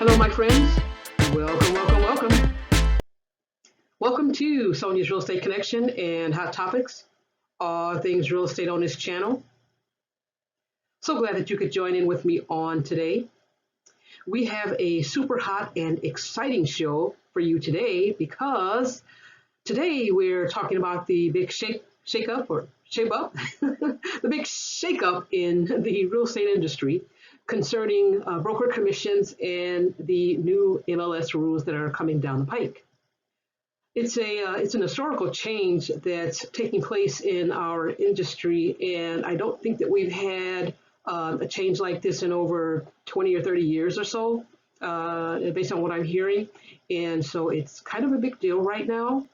Hello, my friends. Welcome, welcome, welcome. Welcome to Sonia's Real Estate Connection and Hot Topics, all things real estate on this channel. So glad that you could join in with me on today. We have a super hot and exciting show for you today because today we're talking about the big shape up, the big shake up in the real estate industry concerning broker commissions and the new MLS rules that are coming down the pike. It's an historical change that's taking place in our industry, and I don't think that we've had a change like this in over 20 or 30 years or so, based on what I'm hearing. And so it's kind of a big deal right now.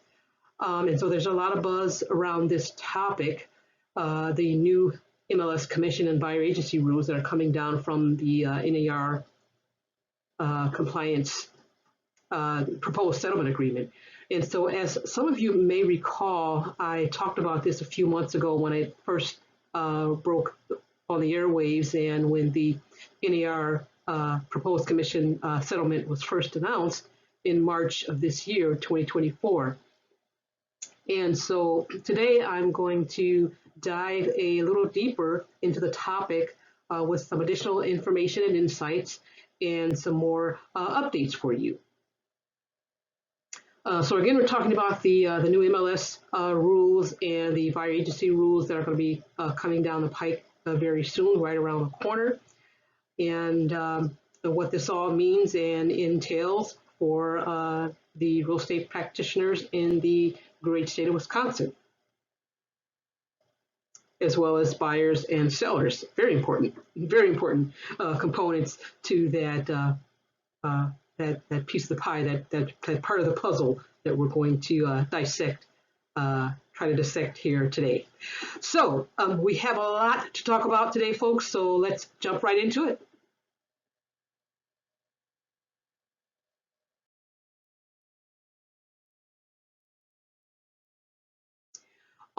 And so there's a lot of buzz around this topic, the new MLS commission and buyer agency rules that are coming down from the NAR compliance proposed settlement agreement. And so as some of you may recall, I talked about this a few months ago when I first broke on the airwaves and when the NAR proposed commission settlement was first announced in March of this year, 2024. And so today I'm going to dive a little deeper into the topic with some additional information and insights and some more updates for you. So again, we're talking about the new MLS rules and the buyer agency rules that are going to be coming down the pike very soon, right around the corner, and what this all means and entails for the real estate practitioners in the great state of Wisconsin, as well as buyers and sellers. Very important components to that that piece of the pie, that part of the puzzle that we're going to try to dissect here today. So we have a lot to talk about today, folks, so let's jump right into it.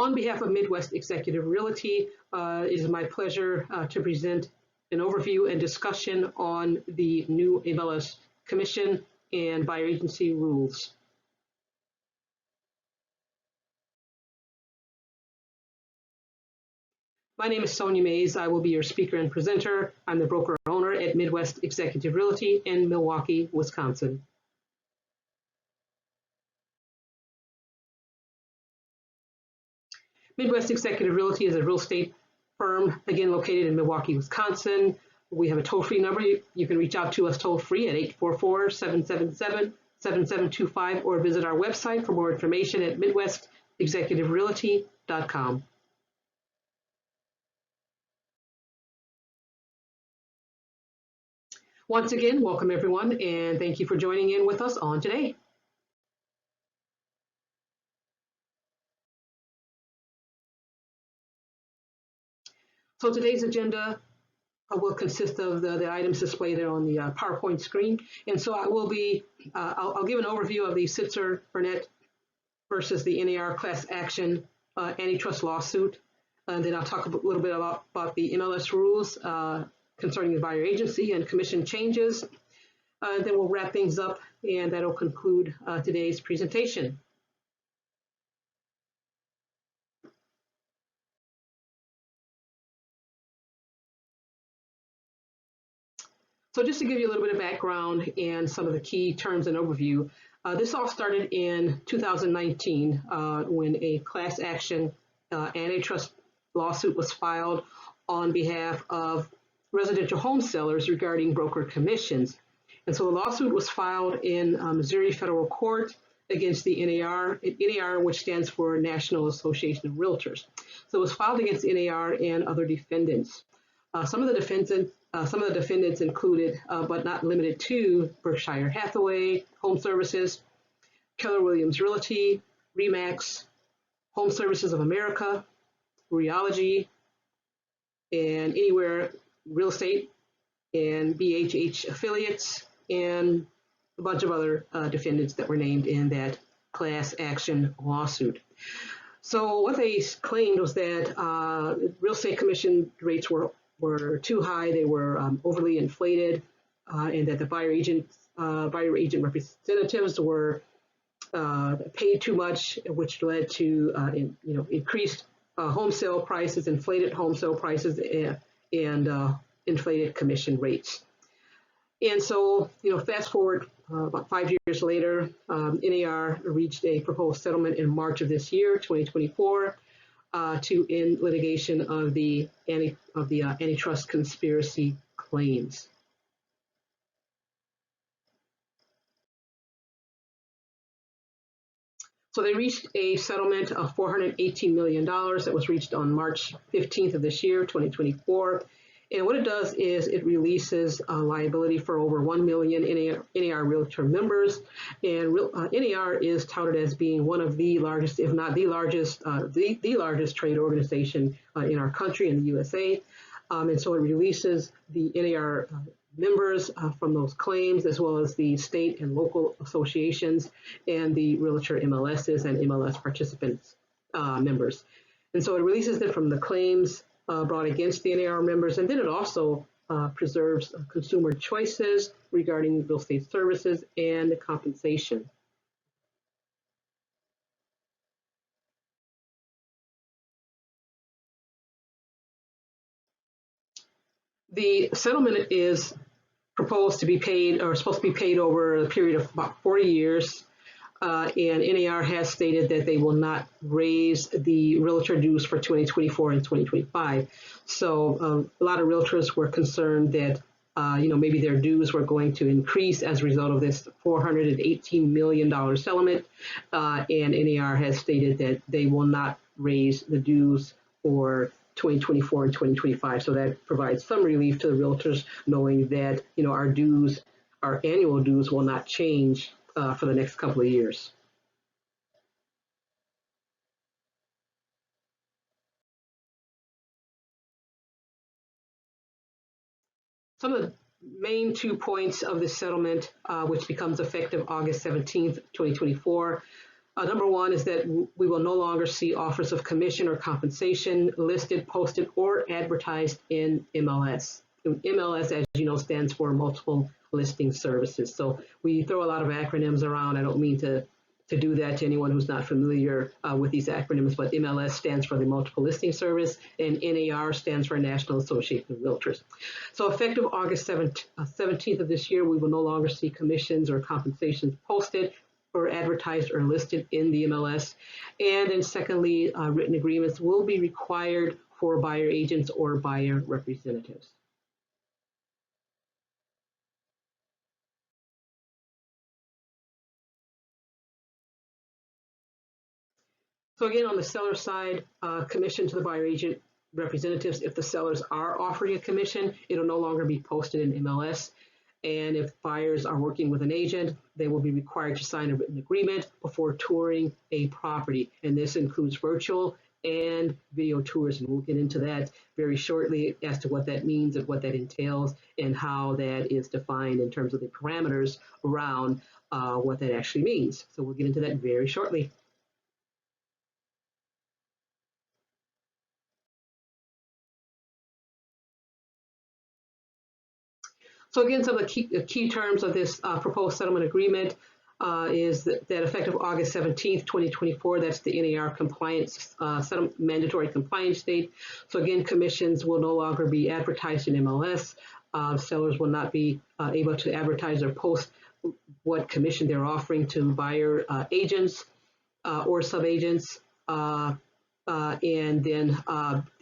On behalf of Midwest Executive Realty, it is my pleasure to present an overview and discussion on the new MLS commission and buyer agency rules. My name is Sonia Mays. I will be your speaker and presenter. I'm the broker owner at Midwest Executive Realty in Milwaukee, Wisconsin. Midwest Executive Realty is a real estate firm, again, located in Milwaukee, Wisconsin. We have a toll-free number. You can reach out to us toll-free at 844-777-7725 or visit our website for more information at midwestexecutiverealty.com. Once again, welcome everyone, and thank you for joining in with us on today. So today's agenda will consist of the items displayed there on the PowerPoint screen. And so I will be, I'll give an overview of the Sitzer-Burnett versus the NAR class action antitrust lawsuit. And then I'll talk a little bit about the MLS rules concerning the buyer agency and commission changes. Then we'll wrap things up, and that'll conclude today's presentation. So just to give you a little bit of background and some of the key terms and overview, this all started in 2019 when a class action antitrust lawsuit was filed on behalf of residential home sellers regarding broker commissions. And so the lawsuit was filed in Missouri Federal Court against the NAR, which stands for National Association of Realtors. So it was filed against NAR and other defendants. Some of the defendants included, but not limited to, Berkshire Hathaway Home Services, Keller Williams Realty, Remax, Home Services of America, Realogy, and Anywhere Real Estate, and BHH affiliates, and a bunch of other defendants that were named in that class action lawsuit. So what they claimed was that real estate commission rates were too high. They were overly inflated. and that the buyer agent representatives were paid too much, which led to increased home sale prices, inflated home sale prices, and inflated commission rates. And so, fast forward about 5 years later, NAR reached a proposed settlement in March of this year, 2024, to end litigation of the antitrust conspiracy claims. So they reached a settlement of $418 million that was reached on March 15th of this year, 2024. And what it does is it releases liability for over 1 million NAR Realtor members. And NAR is touted as being one of the largest, if not the largest, the largest trade organization in our country, in the USA. And so it releases the NAR members from those claims, as well as the state and local associations and the Realtor MLSs and MLS participants members. And so it releases them from the claims brought against the NAR members, and then it also preserves consumer choices regarding real estate services and compensation. The settlement is proposed to be paid, or supposed to be paid over a period of about 40 years. And NAR has stated that they will not raise the realtor dues for 2024 and 2025. So a lot of realtors were concerned that maybe their dues were going to increase as a result of this $418 million settlement. And NAR has stated that they will not raise the dues for 2024 and 2025. So that provides some relief to the realtors, knowing that our annual dues will not change for the next couple of years. Some of the main 2 points of this settlement, which becomes effective August 17th, 2024. Number one is that we will no longer see offers of commission or compensation listed, posted, or advertised in MLS. MLS, as you know, stands for multiple listing services. So we throw a lot of acronyms around. I don't mean to do that to anyone who's not familiar with these acronyms, but MLS stands for the Multiple Listing Service, and NAR stands for National Association of Realtors. So effective August 17th of this year, we will no longer see commissions or compensations posted or advertised or listed in the MLS. And then secondly, written agreements will be required for buyer agents or buyer representatives. So again, on the seller side, commission to the buyer agent representatives, if the sellers are offering a commission, it'll no longer be posted in MLS. And if buyers are working with an agent, they will be required to sign a written agreement before touring a property. And this includes virtual and video tours. And we'll get into that very shortly as to what that means and what that entails and how that is defined in terms of the parameters around what that actually means. So we'll get into that very shortly. So again, some of the key terms of this proposed settlement agreement is that effective August 17th, 2024, that's the NAR compliance, mandatory compliance date. So again, commissions will no longer be advertised in MLS. Sellers will not be able to advertise or post what commission they're offering to buyer agents or sub-agents. And then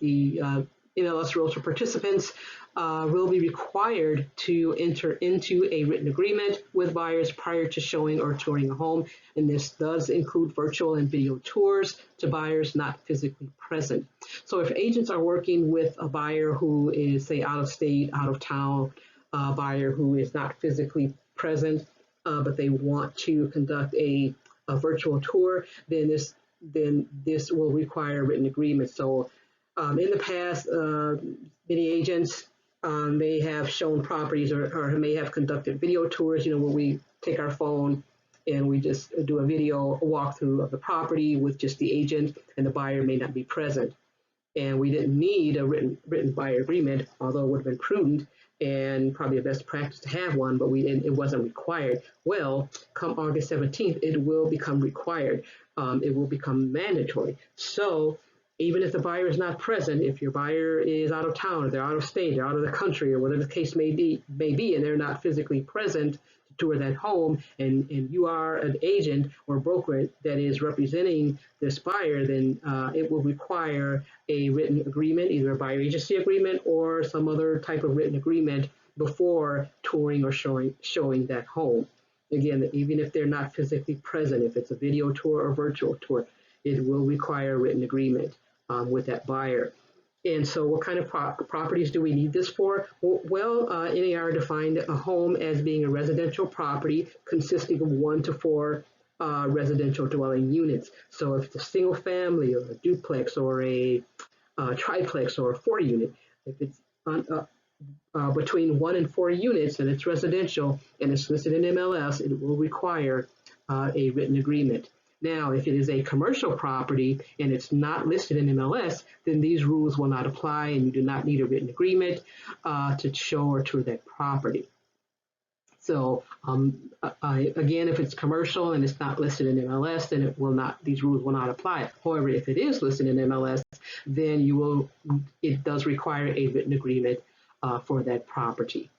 the MLS Realtor participants will be required to enter into a written agreement with buyers prior to showing or touring a home. And this does include virtual and video tours to buyers not physically present. So if agents are working with a buyer who is, say, out of state, out of town, a buyer who is not physically present, but they want to conduct a virtual tour, then this will require a written agreement. So in the past, many agents may have shown properties or may have conducted video tours, where we take our phone and we just do a video walkthrough of the property with just the agent, and the buyer may not be present. And we didn't need a written buyer agreement, although it would have been prudent and probably a best practice to have one, but it wasn't required. Well, come August 17th, it will become required. It will become mandatory. So even if the buyer is not present, if your buyer is out of town, or they're out of state, they're out of the country, or whatever the case may be, and they're not physically present to tour that home, and you are an agent or broker that is representing this buyer, then it will require a written agreement, either a buyer agency agreement or some other type of written agreement before touring or showing that home. Again, even if they're not physically present, if it's a video tour or virtual tour, it will require a written agreement with that buyer. And so what kind of properties do we need this for? Well, NAR defined a home as being a residential property consisting of 1 to 4 residential dwelling units. So if it's a single family or a duplex or a triplex or a 4 unit, if it's between 1 and 4 units and it's residential and it's listed in MLS, it will require a written agreement. Now, if it is a commercial property and it's not listed in MLS, then these rules will not apply and you do not need a written agreement to show or tour that property. So again, if it's commercial and it's not listed in MLS, then these rules will not apply. However, if it is listed in MLS, then it does require a written agreement for that property.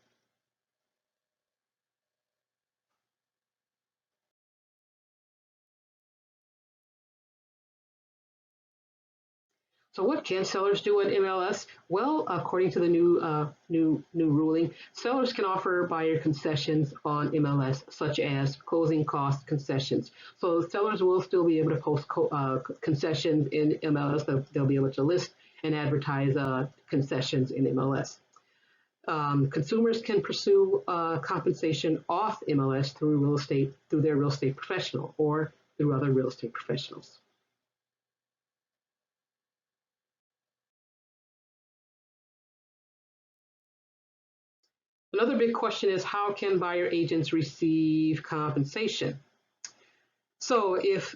So what can sellers do in MLS? Well, according to the new ruling, sellers can offer buyer concessions on MLS, such as closing cost concessions. So sellers will still be able to post concessions in MLS. They'll be able to list and advertise concessions in MLS. Consumers can pursue compensation off MLS through their real estate professional or through other real estate professionals. Another big question is, how can buyer agents receive compensation? So if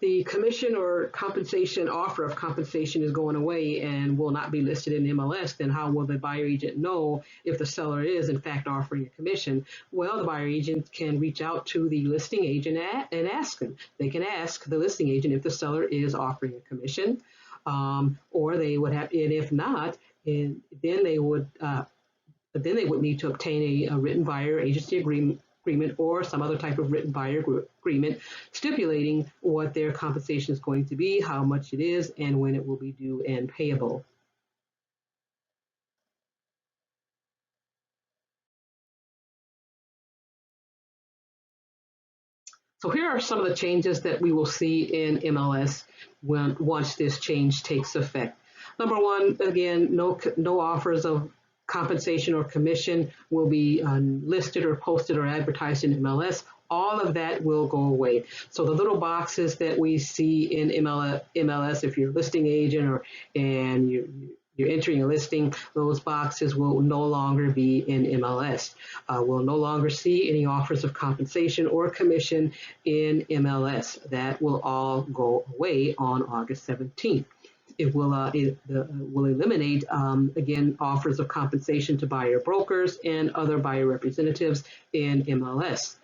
the commission or compensation offer of compensation is going away and will not be listed in MLS, then how will the buyer agent know if the seller is in fact offering a commission? Well, the buyer agent can reach out to the listing agent and ask them. They can ask the listing agent if the seller is offering a commission, or they would have, and if not, then they would need to obtain a written buyer agency agreement or some other type of written buyer agreement stipulating what their compensation is going to be, how much it is, and when it will be due and payable. So here are some of the changes that we will see in MLS once this change takes effect. Number one, again, no offers of compensation or commission will be listed or posted or advertised in MLS. All of that will go away. So the little boxes that we see in MLS, if you're a listing agent and you're entering a listing, those boxes will no longer be in MLS. We'll no longer see any offers of compensation or commission in MLS. That will all go away on August 17th. It will eliminate, again, offers of compensation to buyer brokers and other buyer representatives in MLS.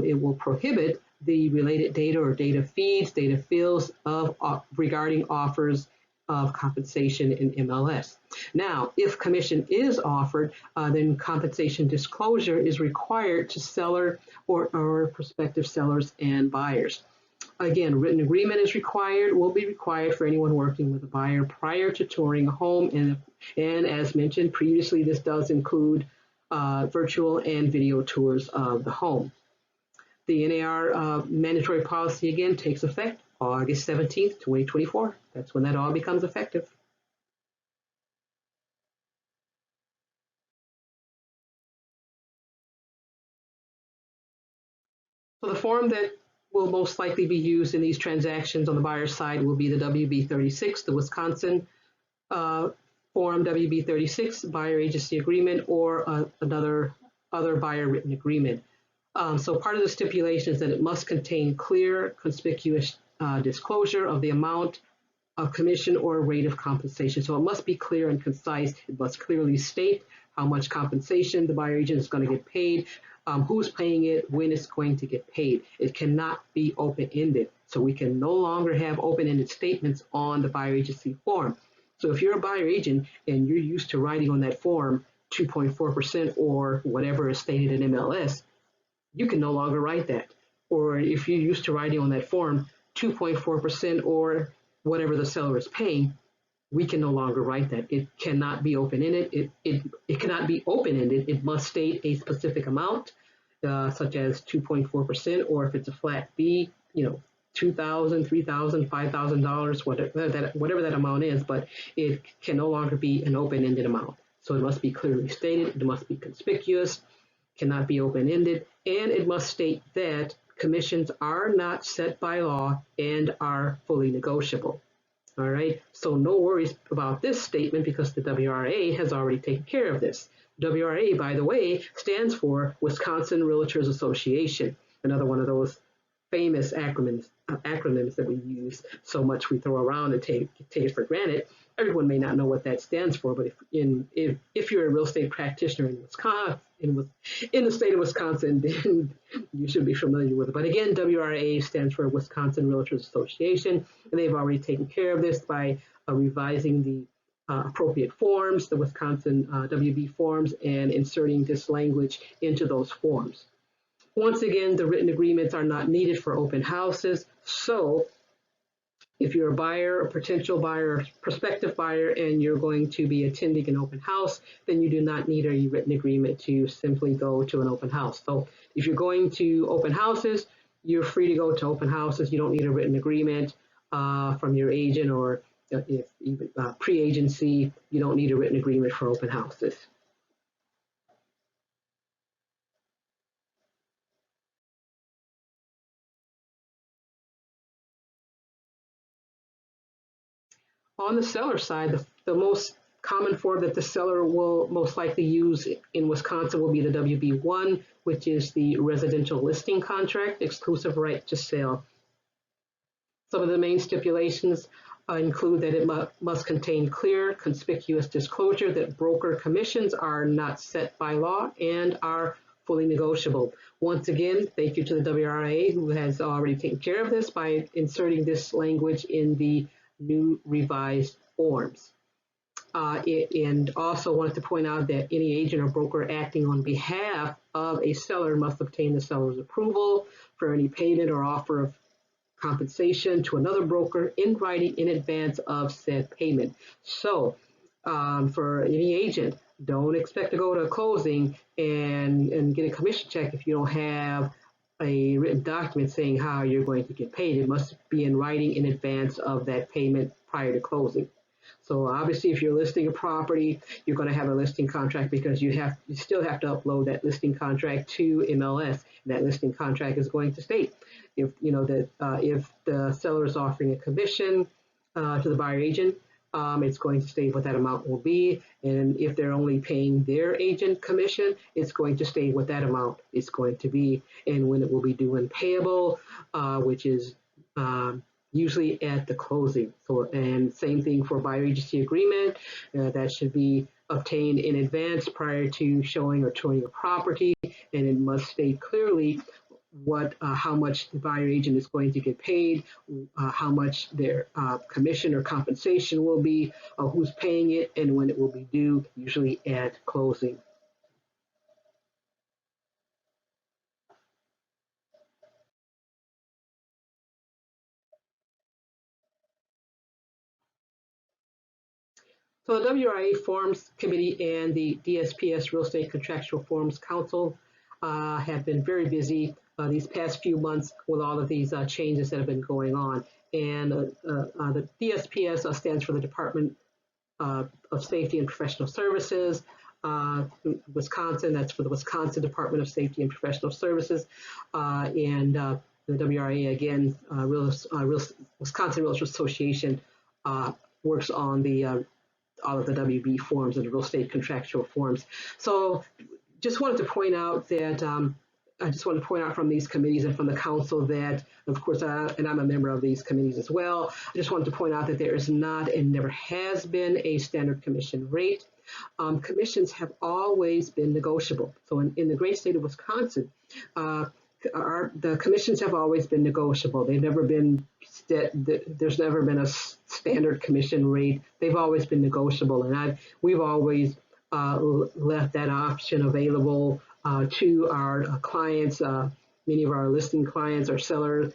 It will prohibit the related data or data feeds, data fields regarding offers of compensation in MLS. Now, if commission is offered, then compensation disclosure is required to seller or prospective sellers and buyers. Again, written agreement will be required for anyone working with a buyer prior to touring a home. And as mentioned previously, this does include virtual and video tours of the home. The NAR mandatory policy again takes effect August 17th, 2024. That's when that all becomes effective. So the form that will most likely be used in these transactions on the buyer's side will be the WB36, the Wisconsin Form WB36 buyer agency agreement, or other buyer written agreement. So part of the stipulation is that it must contain clear, conspicuous disclosure of the amount of commission or rate of compensation. So it must be clear and concise. It must clearly state how much compensation the buyer agent is going to get paid, who's paying it, when it's going to get paid. It cannot be open-ended. So we can no longer have open-ended statements on the buyer agency form. So if you're a buyer agent and you're used to writing on that form 2.4% or whatever is stated in MLS, you can no longer write that. Or if you're used to writing on that form 2.4% or whatever the seller is paying, we can no longer write that. It cannot be open-ended. It cannot be open-ended. It must state a specific amount, such as 2.4%, or if it's a flat fee, $2,000, $3,000, $5,000, whatever that amount is. But it can no longer be an open-ended amount. So it must be clearly stated. It must be conspicuous. Cannot be open-ended, and it must state that commissions are not set by law and are fully negotiable. All right, so no worries about this statement because the WRA has already taken care of this. WRA, by the way, stands for Wisconsin Realtors Association, another one of those famous acronyms that we use so much we throw around and take it for granted. Everyone may not know what that stands for, but if you're a real estate practitioner in Wisconsin, in the state of Wisconsin, then you should be familiar with it. But again, WRA stands for Wisconsin Realtors Association, and they've already taken care of this by revising the appropriate forms, the Wisconsin WB forms, and inserting this language into those forms. Once again, the written agreements are not needed for open houses. So if you're a buyer, a potential buyer, prospective buyer, and you're going to be attending an open house, then you do not need a written agreement to simply go to an open house. So if you're going to open houses, you're free to go to open houses. You don't need a written agreement from your agent, or if even pre-agency, you don't need a written agreement for open houses. On the seller side, the most common form that the seller will most likely use in Wisconsin will be the WB1, which is the residential listing contract, exclusive right to sell. Some of the main stipulations include that it must contain clear, conspicuous disclosure that broker commissions are not set by law and are fully negotiable. Once again, thank you to the WRA who has already taken care of this by inserting this language in the new revised forms. And also wanted to point out that any agent or broker acting on behalf of a seller must obtain the seller's approval for any payment or offer of compensation to another broker in writing in advance of said payment. So for any agent, don't expect to go to a closing and get a commission check if you don't have a written document saying how you're going to get paid. It must be in writing in advance of that payment prior to closing. So obviously, if you're listing a property, you're going to have a listing contract because you still have to upload that listing contract to MLS. And that listing contract is going to state if if the seller is offering a commission to the buyer agent, it's going to state what that amount will be. And if they're only paying their agent commission, it's going to state what that amount is going to be and when it will be due and payable, which is usually at the closing. So, and same thing for buyer agency agreement, that should be obtained in advance prior to showing or touring a property, and it must state clearly how much the buyer agent is going to get paid, how much their commission or compensation will be, who's paying it, and when it will be due, usually at closing. So the WRA Forms Committee and the DSPS Real Estate Contractual Forms Council have been very busy these past few months with all of these changes that have been going on. And the DSPS stands for the Department of Safety and Professional Services. Wisconsin, that's for the Wisconsin Department of Safety and Professional Services. And the WRA, again, Wisconsin Realtors Association works on the all of the WB forms and the real estate contractual forms. So just wanted to point out that I just want to point out from these committees and from the council that, of course, and I'm a member of these committees as well, I just wanted to point out that there is not and never has been a standard commission rate. Commissions have always been negotiable. So in the great state of Wisconsin, uh, the commissions have always been negotiable. They've never been there's never been a standard commission rate. They've always been negotiable, and we've always left that option available to our clients. Many of our listing clients, our seller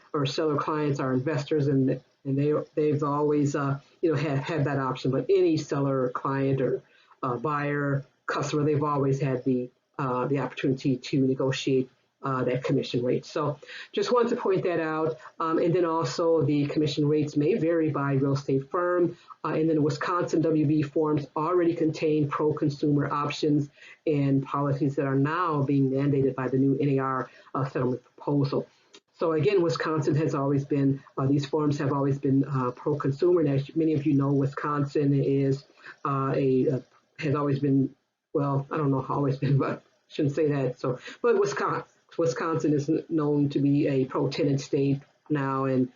clients, our investors, and they've always had that option. But any seller, client, or buyer, customer, they've always had the opportunity to negotiate that commission rate. So just wanted to point that out. And then also the commission rates may vary by real estate firm. And then Wisconsin WB forms already contain pro-consumer options and policies that are now being mandated by the new NAR settlement proposal. So again, Wisconsin has always been, these forms have always been pro-consumer. And as many of you know, Wisconsin is has always been, well, I don't know how always been, but I shouldn't say that. So, but Wisconsin is known to be a pro-tenant state now, and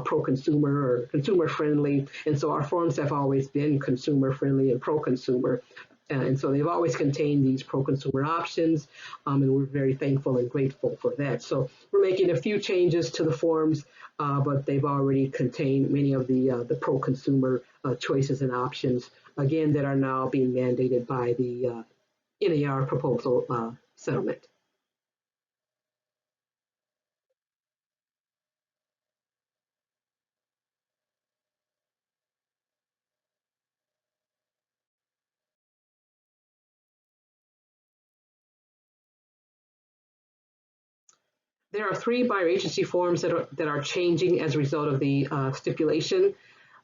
pro-consumer or consumer-friendly. And so our forms have always been consumer-friendly and pro-consumer. And so they've always contained these pro-consumer options, and we're very thankful and grateful for that. So we're making a few changes to the forms, but they've already contained many of the pro-consumer choices and options, again, that are now being mandated by the NAR proposal settlement. There are 3 buyer agency forms that are changing as a result of the stipulation,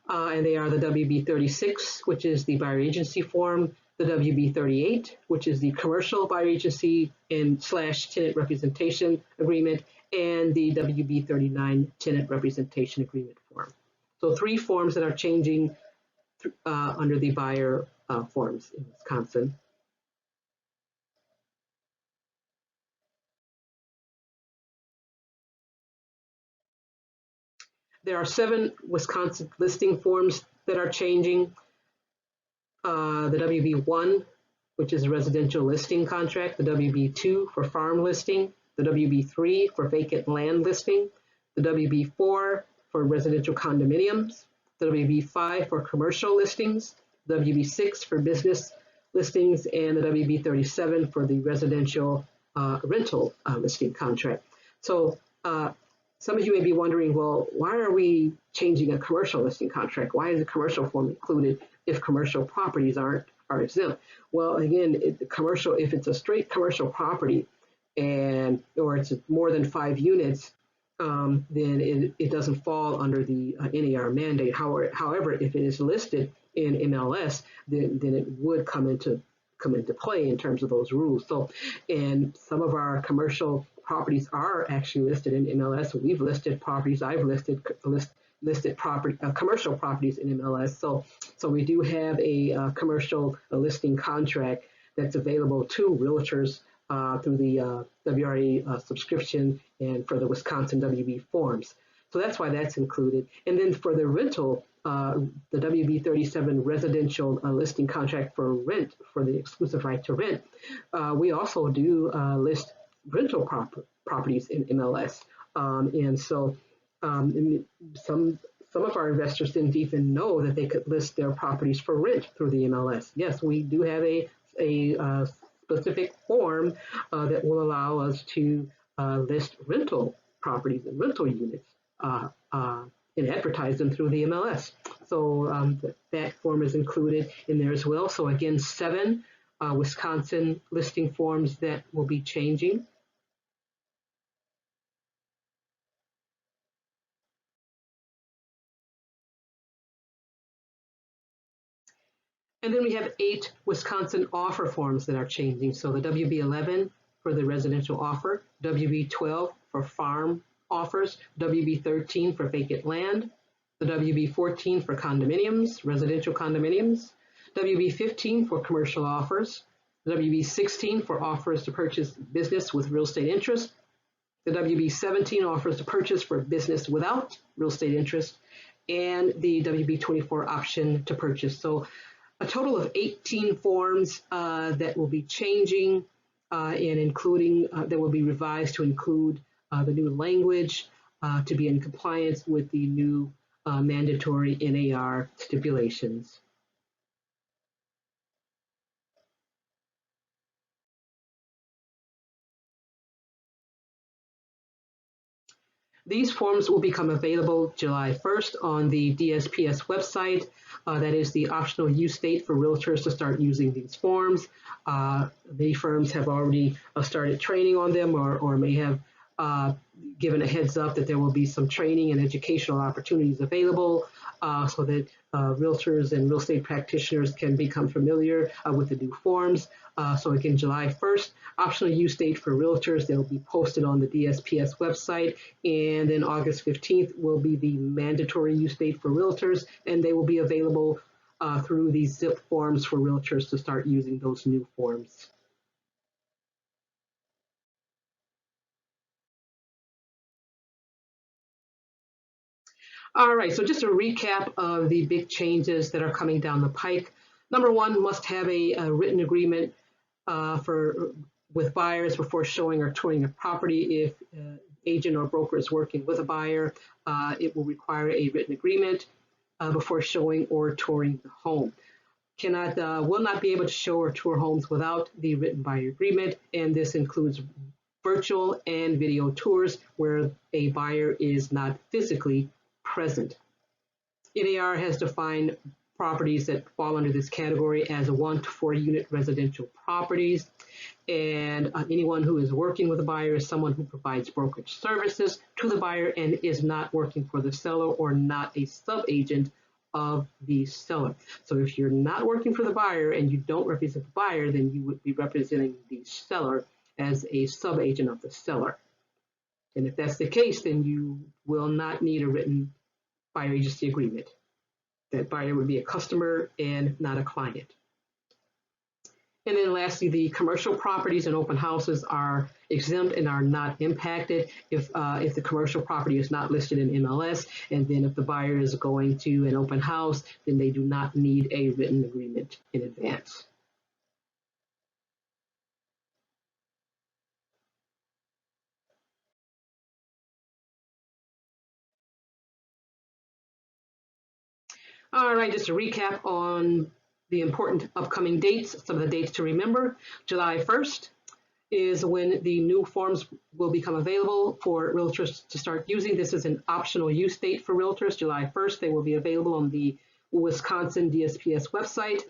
and they are the WB 36, which is the buyer agency form, the WB 38, which is the commercial buyer agency and / tenant representation agreement, and the WB 39 tenant representation agreement form. So 3 forms that are changing under the buyer forms in Wisconsin. There are 7 Wisconsin listing forms that are changing. The WB1, which is a residential listing contract, the WB2 for farm listing, the WB3 for vacant land listing, the WB4 for residential condominiums, the WB5 for commercial listings, WB6 for business listings, and the WB37 for the residential rental listing contract. So some of you may be wondering, well, why are we changing a commercial listing contract? Why is a commercial form included if commercial properties are exempt? Well, again, if it's a straight commercial property or it's more than 5 units, then it doesn't fall under the NAR mandate. However, if it is listed in MLS, then it would come into play in terms of those rules. So, and some of our commercial properties are actually listed in MLS. We've listed properties. I've listed commercial properties in MLS. So we do have a commercial listing contract that's available to realtors through the WRA subscription and for the Wisconsin WB forms. So that's why that's included. And then for the rental, the WB 37 residential listing contract for rent, for the exclusive right to rent, we also do list rental properties in MLS. And so some of our investors didn't even know that they could list their properties for rent through the MLS. Yes, we do have a specific form that will allow us to list rental properties and rental units and advertise them through the MLS. So that form is included in there as well. So again, 7 Wisconsin listing forms that will be changing. And then we have 8 Wisconsin offer forms that are changing. So the WB11 for the residential offer, WB12 for farm offers, WB13 for vacant land, the WB14 for condominiums, residential condominiums, WB15 for commercial offers, the WB16 for offers to purchase business with real estate interest, the WB17 offers to purchase for business without real estate interest, and the WB24 option to purchase. So a total of 18 forms that will be changing and including, that will be revised to include the new language to be in compliance with the new mandatory NAR stipulations. These forms will become available July 1st on the DSPS website. That is the optional use date for realtors to start using these forms. The firms have already started training on them or may have given a heads up that there will be some training and educational opportunities available so that realtors and real estate practitioners can become familiar with the new forms. So again, July 1st, optional use date for realtors. They'll be posted on the DSPS website. And then August 15th will be the mandatory use date for realtors, and they will be available through these zip forms for realtors to start using those new forms. All right, so just a recap of the big changes that are coming down the pike. Number one, must have a written agreement with buyers before showing or touring a property. If agent or broker is working with a buyer, it will require a written agreement before showing or touring the home. Will not be able to show or tour homes without the written buyer agreement, and this includes virtual and video tours where a buyer is not physically present. NAR has defined properties that fall under this category as 1 to 4 unit residential properties. And anyone who is working with a buyer is someone who provides brokerage services to the buyer and is not working for the seller or not a sub-agent of the seller. So if you're not working for the buyer and you don't represent the buyer, then you would be representing the seller as a sub-agent of the seller. And if that's the case, then you will not need a written buyer agency agreement. That buyer would be a customer and not a client. And then lastly, the commercial properties and open houses are exempt and are not impacted if the commercial property is not listed in MLS. And then if the buyer is going to an open house, then they do not need a written agreement in advance. All right, just a recap on the important upcoming dates, some of the dates to remember. July 1st is when the new forms will become available for realtors to start using. This is an optional use date for realtors. July 1st, they will be available on the Wisconsin DSPS website.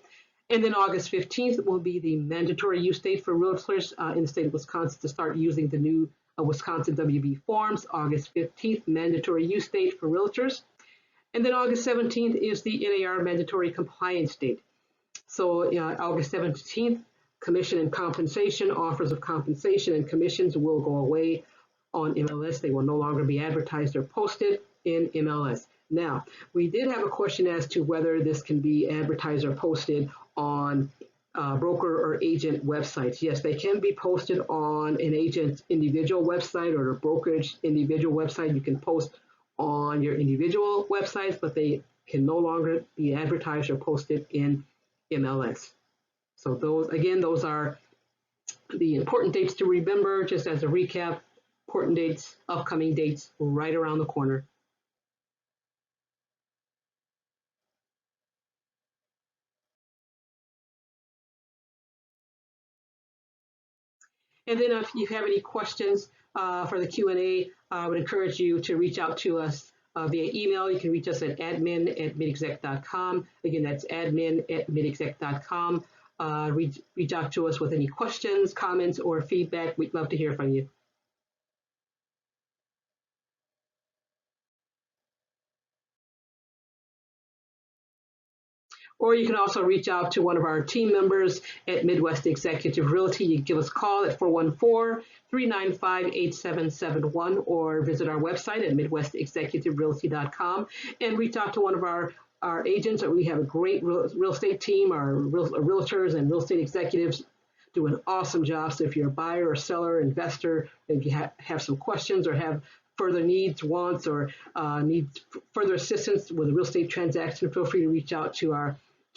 And then August 15th will be the mandatory use date for realtors in the state of Wisconsin to start using the new Wisconsin WB forms. August 15th, mandatory use date for realtors. And then August 17th is the NAR mandatory compliance date. So August 17th, commission and compensation, offers of compensation and commissions will go away on MLS. They will no longer be advertised or posted in MLS. Now, we did have a question as to whether this can be advertised or posted on broker or agent websites. Yes, they can be posted on an agent's individual website or a brokerage individual website. You can post on your individual websites, but they can no longer be advertised or posted in MLS. So those are the important dates to remember, just as a recap, important dates, upcoming dates right around the corner. And then if you have any questions for the Q&A, I would encourage you to reach out to us via email. You can reach us at admin@midexec.com. Again, that's admin@midexec.com. Reach out to us with any questions, comments, or feedback. We'd love to hear from you. Or you can also reach out to one of our team members at Midwest Executive Realty. You can give us a call at 414-395-8771 or visit our website at midwestexecutiverealty.com and reach out to one of our agents. We have a great real estate team. Our realtors and real estate executives do an awesome job. So if you're a buyer or seller, investor, if you have some questions or have further needs, wants, or need further assistance with a real estate transaction, feel free to reach out to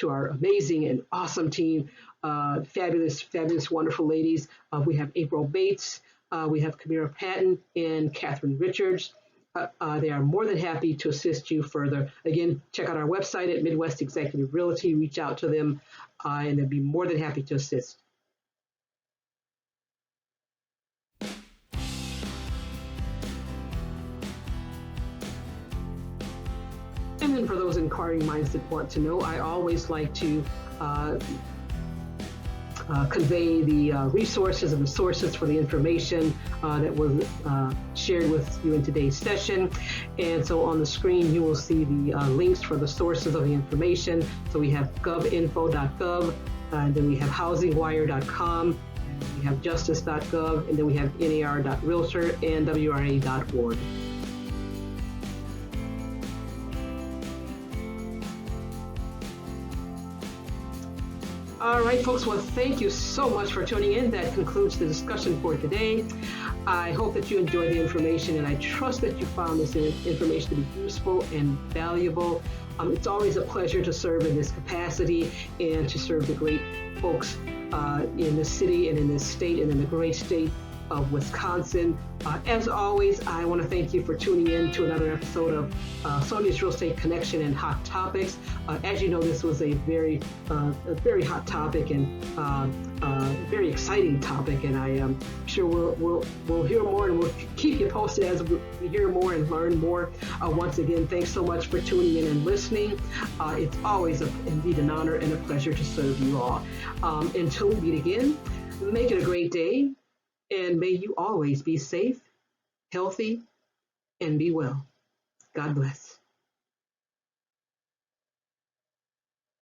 to our amazing and awesome team, fabulous, wonderful ladies. We have April Bates, we have Kamira Patton, and Catherine Richards. They are more than happy to assist you further. Again, check out our website at Midwest Executive Realty. Reach out to them, and they'll be more than happy to assist. And then for those inquiring minds that want to know, I always like to convey the resources and the sources for the information that was shared with you in today's session. And so on the screen, you will see the links for the sources of the information. So we have govinfo.gov, and then we have housingwire.com, we have justice.gov, and then we have nar.realtor and wra.org. All right, folks, well, thank you so much for tuning in. That concludes the discussion for today. I hope that you enjoyed the information, and I trust that you found this information to be useful and valuable. It's always a pleasure to serve in this capacity and to serve the great folks in this city and in this state and in the great state of Wisconsin. As always, I want to thank you for tuning in to another episode of Sonia's Real Estate Connection and Hot Topics. As you know, this was a very hot topic and very exciting topic, and I am sure we'll hear more, and we'll keep you posted as we hear more and learn more. Once again, thanks so much for tuning in and listening. It's always indeed an honor and a pleasure to serve you all. Until we meet again, make it a great day. And may you always be safe, healthy, and be well. God bless.